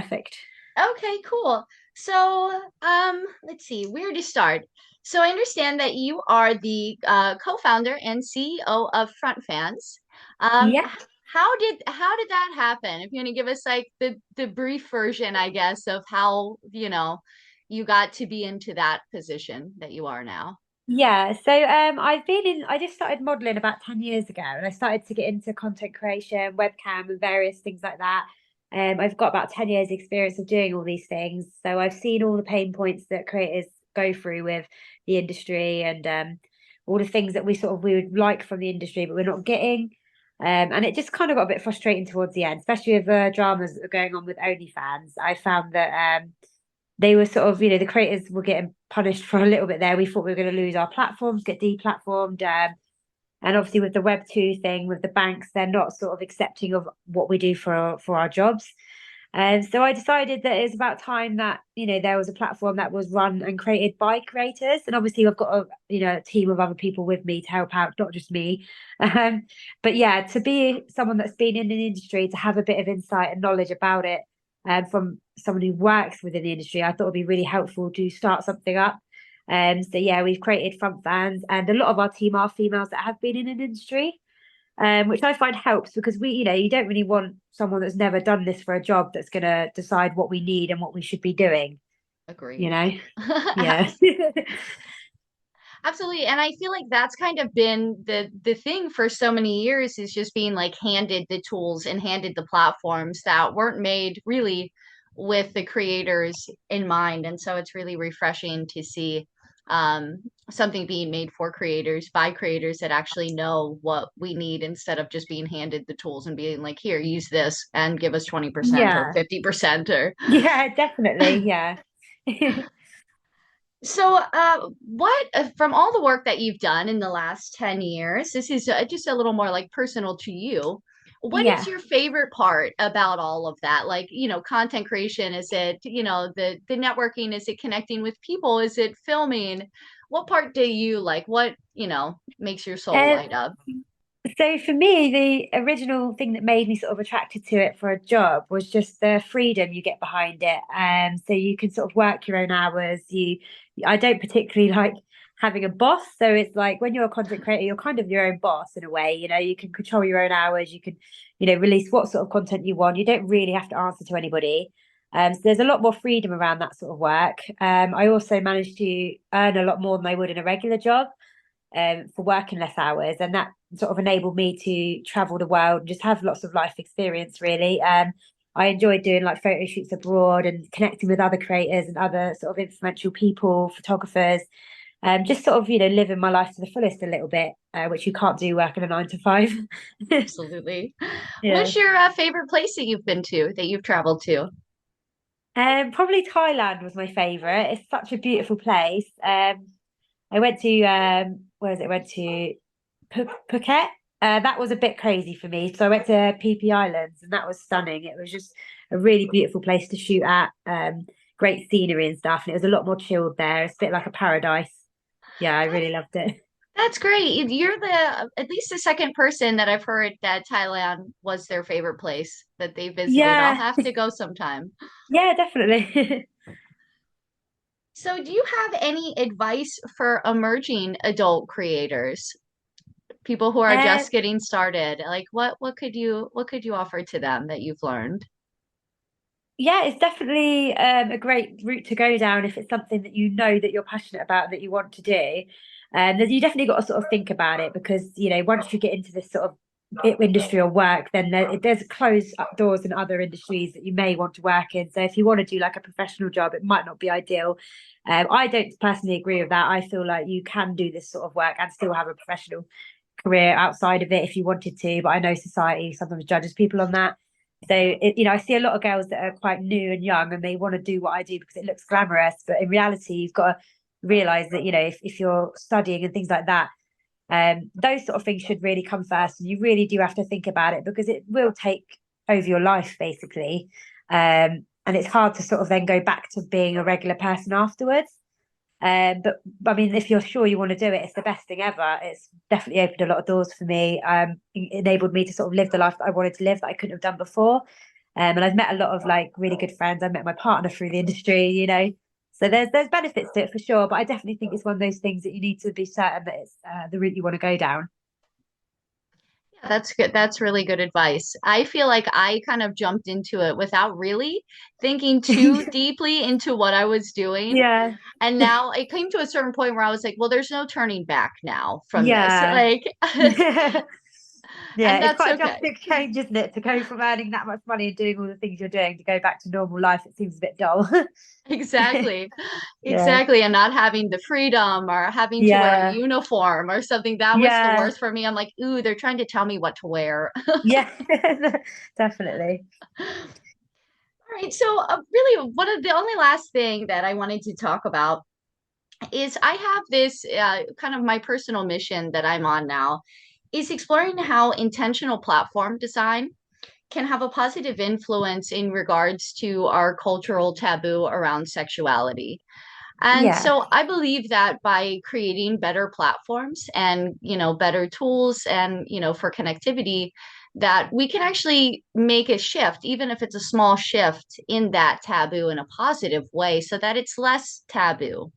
perfect. Okay, cool. So, let's see, where to start? So I understand that you are the co-founder and CEO of Front Fanz. Yep. How did that happen? If you're gonna give us like the brief version, I guess, of how, you got to be into that position that you are now. Yeah, so I just started modeling about 10 years ago, and I started to get into content creation, webcam and various things like that. I've got about 10 years experience of doing all these things. So I've seen all the pain points that creators go through with the industry, and all the things that we would like from the industry, but we're not getting. And it just kind of got a bit frustrating towards the end, especially with the dramas that are going on with OnlyFans. I found that they were sort of, the creators were getting punished for a little bit there. We thought we were going to lose our platforms, get deplatformed. And obviously with the Web2 thing, with the banks, they're not sort of accepting of what we do for our jobs. And so I decided that it's about time that, there was a platform that was run and created by creators. And obviously I've got a team of other people with me to help out, not just me. Um, but yeah, to be someone that's been in the industry, to have a bit of insight and knowledge about it, from someone who works within the industry, I thought it'd be really helpful to start something up. So yeah, we've created Front Fanz, and a lot of our team are females that have been in an industry, which I find helps because you don't really want someone that's never done this for a job that's going to decide what we need and what we should be doing, you Agreed. know? Yeah. Absolutely. And I feel like that's kind of been the thing for so many years is just being like handed the tools and handed the platforms that weren't made really with the creators in mind. And so it's really refreshing to see something being made for creators by creators that actually know what we need instead of just being handed the tools and being like, here, use this and give us 20% or Yeah. 50% or Yeah, definitely. Yeah. so, what from all the work that you've done in the last 10 years, this is just a little more like personal to you. What is Yeah. your favorite part about all of that? Like, content creation, is it, the networking, is it connecting with people? Is it filming? What part do you like? What, makes your soul Um, light up? So for me, the original thing that made me sort of attracted to it for a job was just the freedom you get behind it. So you can sort of work your own hours. I don't particularly like having a boss. So it's like when you're a content creator, you're kind of your own boss in a way. You can control your own hours. You can, release what sort of content you want. You don't really have to answer to anybody. So there's a lot more freedom around that sort of work. I also managed to earn a lot more than I would in a regular job, for working less hours, and that sort of enabled me to travel the world and just have lots of life experience. Really, I enjoyed doing like photo shoots abroad and connecting with other creators and other sort of influential people, photographers. Just sort of living my life to the fullest a little bit, which you can't do working a 9 to 5. Absolutely. Yeah. What's your favorite place that you've been to, that you've traveled to? Probably Thailand was my favorite. It's such a beautiful place. I went to where is it? I went to Phuket. That was a bit crazy for me. So I went to PP Islands, and that was stunning. It was just a really beautiful place to shoot at. Great scenery and stuff, and it was a lot more chilled there. It's a bit like a paradise. Yeah, I really loved it. That's great. You're at least the second person that I've heard that Thailand was their favorite place that they visited. I'll Yeah, have to go sometime. yeah, definitely. So, do you have any advice for emerging adult creators, people who are uh, just getting started? Like what could you offer to them that you've learned? yeah, it's definitely a great route to go down if it's something that you know that you're passionate about, that you want to do. Then you definitely got to sort of think about it because once you get into this sort of industry or work, then there's closed up doors in other industries that you may want to work in. So if you want to do like a professional job, it might not be ideal. I don't personally agree with that. I feel like you can do this sort of work and still have a professional career outside of it if you wanted to. But I know society sometimes judges people on that. So I see a lot of girls that are quite new and young, and they want to do what I do because it looks glamorous. But in reality, you've got to realize that if you're studying and things like that, those sort of things should really come first, and you really do have to think about it because it will take over your life basically. And it's hard to sort of then go back to being a regular person afterwards. But I mean, if you're sure you want to do it, it's the best thing ever. It's definitely opened a lot of doors for me. Enabled me to sort of live the life that I wanted to live that I couldn't have done before. And I've met a lot of like really good friends. I met my partner through the industry, you know. So there's benefits to it for sure, but I definitely think it's one of those things that you need to be certain that it's the route you want to go down. Yeah, that's good. That's really good advice. I feel like I kind of jumped into it without really thinking too deeply into what I was doing. Yeah. And now it came to a certain point where I was like, well, there's no turning back now from this. Yeah. Like, Yeah, and it's that's quite a okay. drastic change, isn't it? To go from earning that much money and doing all the things you're doing to go back to normal life, it seems a bit dull. Exactly. Yeah. Exactly. And not having the freedom or having to wear a Yeah. uniform or something, that was the Yeah. worst for me. I'm like, ooh, they're trying to tell me what to wear. Yeah. Definitely. All right. So, really, one of the only last thing that I wanted to talk about is I have this kind of my personal mission that I'm on now is exploring how intentional platform design can have a positive influence in regards to our cultural taboo around sexuality. And Yeah. so I believe that by creating better platforms and, better tools and, for connectivity, that we can actually make a shift, even if it's a small shift in that taboo in a positive way, so that it's less taboo.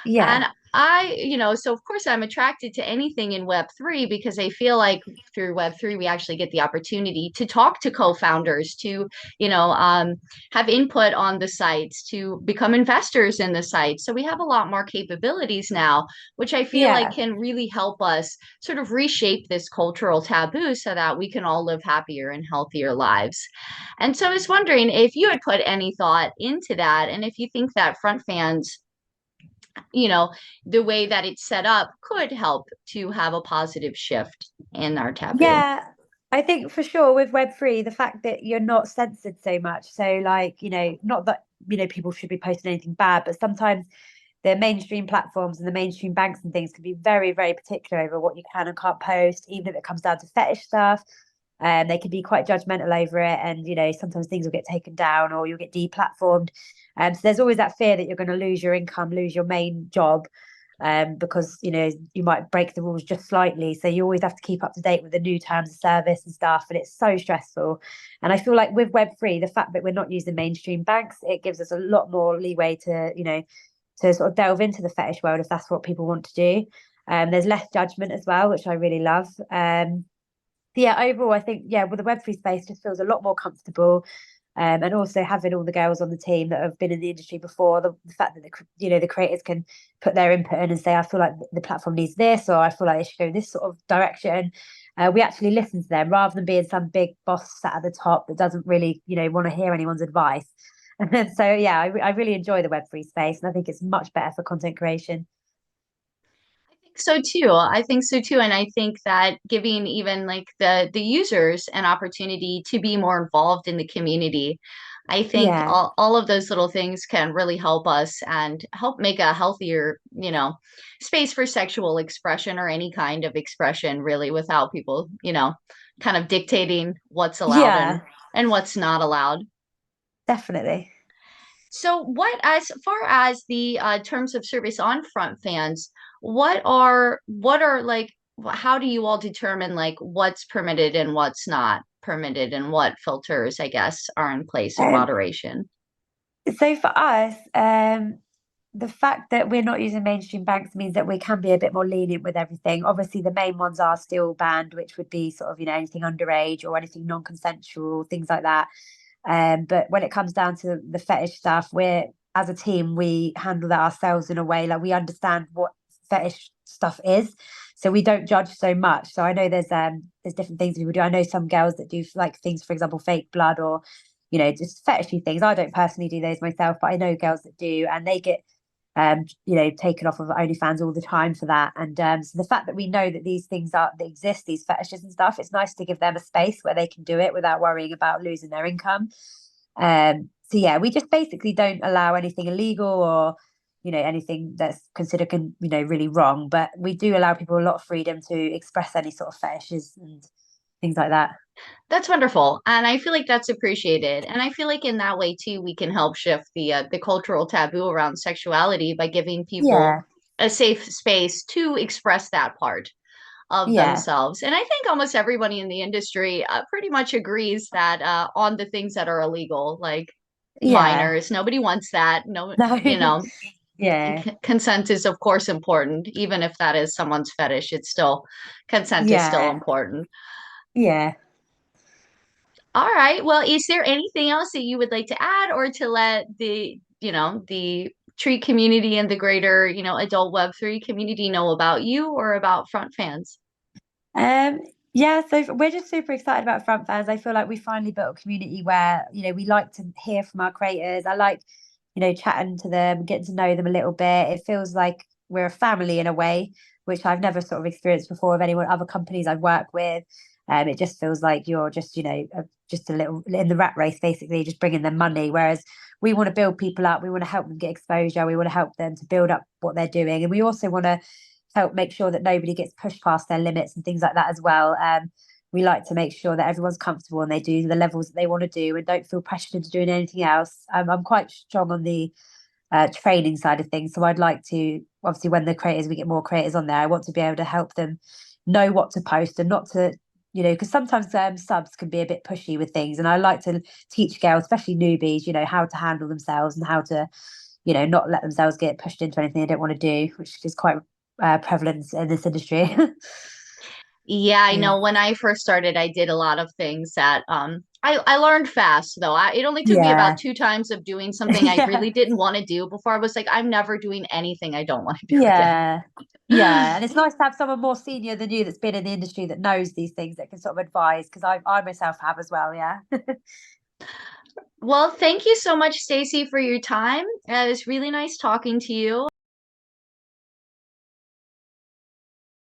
And Yeah. so of course I'm attracted to anything in Web3 because I feel like through Web3 we actually get the opportunity to talk to co-founders, to, have input on the sites, to become investors in the site. So we have a lot more capabilities now, which I feel like Yeah. can really help us sort of reshape this cultural taboo so that we can all live happier and healthier lives. And so I was wondering if you had put any thought into that, and if you think that Front Fans, you know, the way that it's set up could help to have a positive shift in our taboo. Yeah. I think for sure with Web3, the fact that you're not censored so much. So, like, you know, not that, you know, people should be posting anything bad, but sometimes the mainstream platforms and the mainstream banks and things can be very, very particular over what you can and can't post, even if it comes down to fetish stuff. They can be quite judgmental over it, and you know sometimes things will get taken down or you'll get deplatformed. So there's always that fear that you're going to lose your income, lose your main job, because you know you might break the rules just slightly. So you always have to keep up to date with the new terms of service and stuff, and it's so stressful. And I feel like with Web3, the fact that we're not using mainstream banks, it gives us a lot more leeway to to sort of delve into the fetish world if that's what people want to do. There's less judgment as well, which I really love. Yeah, overall, I think with the Web3 space just feels a lot more comfortable. And also having all the girls on the team that have been in the industry before, the fact that the creators can put their input in and say, I feel like the platform needs this, or I feel like they should go this sort of direction. We actually listen to them rather than being some big boss sat at the top that doesn't really, want to hear anyone's advice. And so, yeah, I really enjoy the Web3 space, and I think it's much better for content creation. So too. I think so too. And I think that giving even like the users an opportunity to be more involved in the community, I think Yeah, all of those little things can really help us and help make a healthier, space for sexual expression or any kind of expression really without people, kind of dictating what's allowed yeah, and what's not allowed. definitely. So, what, as far as the terms of service on Front Fans, what are like, how do you all determine like what's permitted and what's not permitted, and what filters, I guess, are in place in Um, moderation? so for us, the fact that we're not using mainstream banks means that we can be a bit more lenient with everything. Obviously, the main ones are still banned, which would be sort of, anything underage or anything non-consensual, things like that. But when it comes down to the fetish stuff, as a team, we handle that ourselves in a way like we understand what fetish stuff is. So we don't judge so much. So I know there's different things people do. I know some girls that do like things, for example, fake blood or just fetishy things. I don't personally do those myself, but I know girls that do, and they get taken off of OnlyFans all the time for that. And so the fact that we know that these things that exist, these fetishes and stuff, it's nice to give them a space where they can do it without worrying about losing their income. So yeah, we just basically don't allow anything illegal or anything that's considered really wrong. But we do allow people a lot of freedom to express any sort of fetishes and things like that. That's wonderful, and I feel like that's appreciated. And I feel like in that way too, we can help shift the cultural taboo around sexuality by giving people Yeah, a safe space to express that part of Yeah. themselves. And I think almost everybody in the industry pretty much agrees that on the things that are illegal, like Yeah. minors, nobody wants that. No, No. you know, Yeah. consent is of course important, even if that is someone's fetish. It's still consent is still Yeah. important. Yeah. All right. Well, is there anything else that you would like to add or to let the Treat community and the greater, adult Web3 community know about you or about Front Fanz? Um, yeah, so we're just super excited about Front Fans. I feel like we finally built a community where, we like to hear from our creators. I like, chatting to them, getting to know them a little bit. It feels like we're a family in a way, which I've never sort of experienced before of anyone, other companies I've worked with. It just feels like you're just, just a little in the rat race, basically, just bringing them money. Whereas we want to build people up, we want to help them get exposure, we want to help them to build up what they're doing, and we also want to help make sure that nobody gets pushed past their limits and things like that as well. We like to make sure that everyone's comfortable and they do the levels that they want to do and don't feel pressured into doing anything else. I'm quite strong on the training side of things. So I'd like to, obviously, when we get more creators on there, I want to be able to help them know what to post and not to, because sometimes subs can be a bit pushy with things. And I like to teach girls, especially newbies, how to handle themselves and how to, not let themselves get pushed into anything they don't want to do, which is quite prevalent in this industry. Yeah, I Yeah. know when I first started, I did a lot of things that I learned fast though. It only took me about Yeah. two times of doing something I Yeah. really didn't want to do before I was like, I'm never doing anything I don't want to do again. Yeah. Yeah. And it's nice to have someone more senior than you that's been in the industry that knows these things that can sort of advise because I myself have as well. Yeah. Well, thank you so much, Stacey, for your time. It was really nice talking to you.